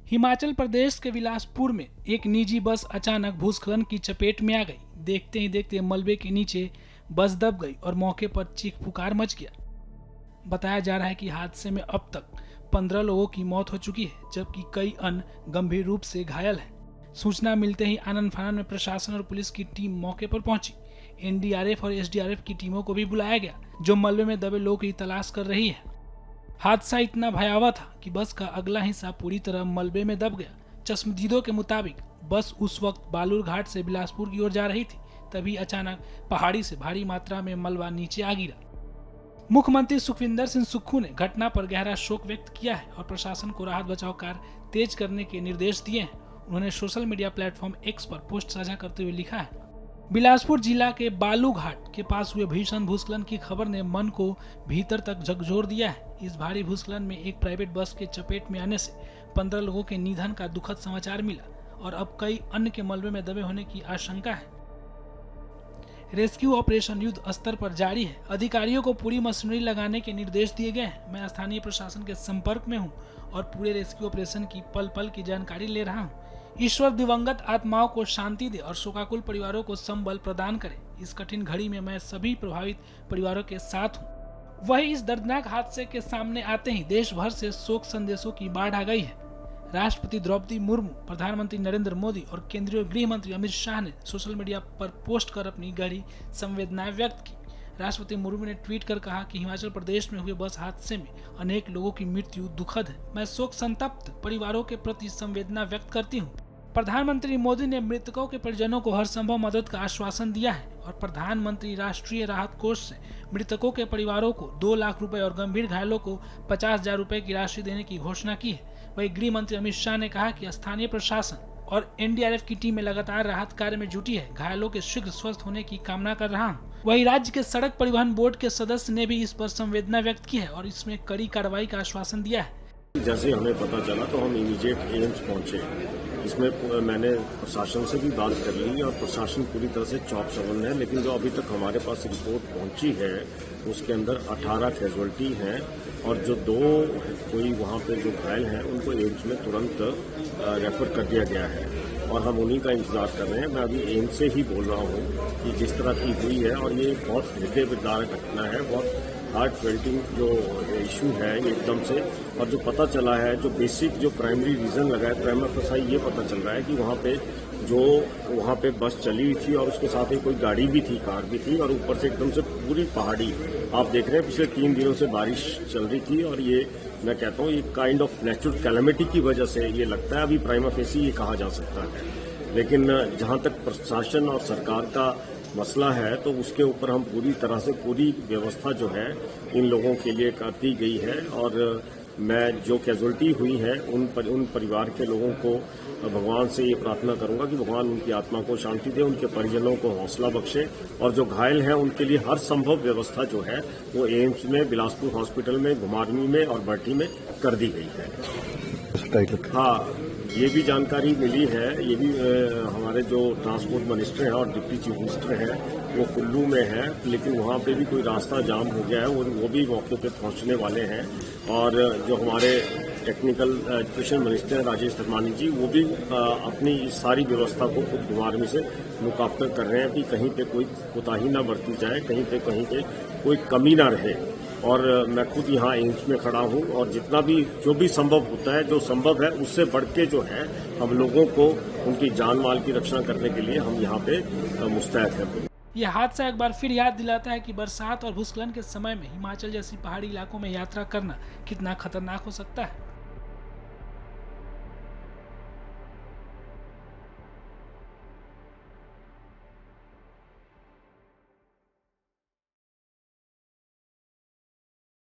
हिमाचल प्रदेश के बिलासपुर में एक निजी बस अचानक भूस्खलन की चपेट में आ गई। देखते ही देखते मलबे के नीचे बस दब गई और मौके पर चीख पुकार मच गया। बताया जा रहा है कि हादसे में अब तक 15 लोगों की मौत हो चुकी है, जबकि कई अन्य गंभीर रूप से घायल हैं। सूचना मिलते ही आनन फानन में प्रशासन और पुलिस की टीम मौके पर पहुंची। एनडीआरएफ और एसडीआरएफ की टीमों को भी बुलाया गया, जो मलबे में दबे लोगों की तलाश कर रही है। हादसा इतना भयावह था कि बस का अगला हिस्सा पूरी तरह मलबे में दब गया। चश्मदीदों के मुताबिक बस उस वक्त बालूर घाट से बिलासपुर की ओर जा रही थी, तभी अचानक पहाड़ी से भारी मात्रा में मलबा नीचे आ गिरा। मुख्यमंत्री सुखविंदर सिंह सुक्खू ने घटना पर गहरा शोक व्यक्त किया है और प्रशासन को राहत बचाव कार्य तेज करने के निर्देश दिए हैं। उन्होंने सोशल मीडिया प्लेटफॉर्म एक्स पर पोस्ट साझा करते हुए लिखा है, बिलासपुर जिला के बालू घाट के पास हुए भीषण भूस्खलन की खबर ने मन को भीतर तक झकझोर दिया है। इस भारी भूस्खलन में एक प्राइवेट बस के चपेट में आने से 15 लोगों के निधन का दुखद समाचार मिला और अब कई अन्य के मलबे में दबे होने की आशंका है। रेस्क्यू ऑपरेशन युद्ध स्तर पर जारी है। अधिकारियों को पूरी मशीनरी लगाने के निर्देश दिए गए हैं। मैं स्थानीय प्रशासन के संपर्क में हूं और पूरे रेस्क्यू ऑपरेशन की पल पल की जानकारी ले रहा हूं। ईश्वर दिवंगत आत्माओं को शांति दे और शोकाकुल परिवारों को संबल प्रदान करे। इस कठिन घड़ी में मैं सभी प्रभावित परिवारों के साथ हूँ। वही इस दर्दनाक हादसे के सामने आते ही देश भर से शोक संदेशों की बाढ़ आ गई है। राष्ट्रपति द्रौपदी मुर्मू, प्रधानमंत्री नरेंद्र मोदी और केंद्रीय गृह मंत्री अमित शाह ने सोशल मीडिया पर पोस्ट कर अपनी गहरी संवेदनाएं व्यक्त की। राष्ट्रपति मुर्मू ने ट्वीट कर कहा कि हिमाचल प्रदेश में हुए बस हादसे में अनेक लोगों की मृत्यु दुखद है। मैं शोक संतप्त परिवारों के प्रति संवेदना व्यक्त करती हूँ। प्रधानमंत्री मोदी ने मृतकों के परिजनों को हर संभव मदद का आश्वासन दिया है और प्रधानमंत्री राष्ट्रीय राहत कोष से मृतकों के परिवारों को 2 लाख रुपए और गंभीर घायलों को 50,000 रुपए की राशि देने की घोषणा की है। वहीं गृह मंत्री अमित शाह ने कहा कि स्थानीय प्रशासन और एनडीआरएफ की टीमें लगातार राहत कार्य में जुटी है। घायलों के शीघ्र स्वस्थ होने की कामना कर रहा हूँ। वहीं राज्य के सड़क परिवहन बोर्ड के सदस्य ने भी इस पर संवेदना व्यक्त की है और इसमें कड़ी कार्रवाई का आश्वासन दिया है। जैसे हमें पता चला तो हम इमीडिएट एम्स पहुंचे। इसमें मैंने प्रशासन से भी बात कर ली और प्रशासन पूरी तरह से चौकस है, लेकिन जो अभी तक हमारे पास रिपोर्ट पहुंची है उसके अंदर 18 कैजुअल्टी हैं और जो 2 कोई वहां पे जो घायल हैं उनको एम्स में तुरंत रेफर कर दिया गया है और हम उन्हीं का इंतजार कर रहे हैं। मैं अभी एम्स से ही बोल रहा हूं कि जिस तरह की हुई है और ये बहुत हृदय विदारक घटना है, बहुत हार्ट फेल्टिंग जो इशू है ये एकदम से। और जो पता चला है, जो बेसिक जो प्राइमरी रीजन लगा है प्राइमा फसाई, ये पता चल रहा है कि वहाँ पे बस चली हुई थी और उसके साथ ही कोई गाड़ी भी थी, कार भी थी और ऊपर से एकदम से पूरी पहाड़ी आप देख रहे हैं। पिछले 3 दिनों से बारिश चल रही थी और ये मैं कहता हूँ ये काइंड ऑफ नेचुरल कैलेमिटी की वजह से ये लगता है। अभी प्राइमा फेसी ये कहा जा सकता है, लेकिन जहाँ तक प्रशासन और सरकार का मसला है तो उसके ऊपर हम पूरी तरह से पूरी व्यवस्था जो है इन लोगों के लिए करती गई है। और मैं जो कैजुअल्टी हुई है उन परिवार के लोगों को भगवान से ये प्रार्थना करूंगा कि भगवान उनकी आत्मा को शांति दे, उनके परिजनों को हौसला बख्शे और जो घायल हैं उनके लिए हर संभव व्यवस्था जो है वो एम्स में, बिलासपुर हॉस्पिटल में, घुमारवीं में और भट्टी में कर दी गई है। हाँ, ये भी जानकारी मिली है, ये भी हमारे जो ट्रांसपोर्ट मिनिस्टर हैं और डिप्टी चीफ मिनिस्टर हैं वो कुल्लू में है, लेकिन वहाँ पे भी कोई रास्ता जाम हो गया है और वो भी मौके पे पहुँचने वाले हैं। और जो हमारे टेक्निकल एजुकेशन मिनिस्टर हैं राजेश धर्मानी जी, वो भी अपनी इस सारी व्यवस्था को खुद घुमारवीं से लुक आफ्टर कर रहे हैं कि कहीं पे कोई कोताही न बरती जाए, कहीं पे कोई कमी ना रहे। और मैं खुद यहाँ एम्स में खड़ा हूँ और जितना भी जो भी संभव होता है, जो संभव है उससे बढ़ के जो है हम लोगों को उनकी जान माल की रक्षा करने के लिए हम यहाँ पे मुस्तैद हैं। यह हादसा एक बार फिर याद दिलाता है कि बरसात और भूस्खलन के समय में हिमाचल जैसी पहाड़ी इलाकों में यात्रा करना कितना खतरनाक हो सकता है।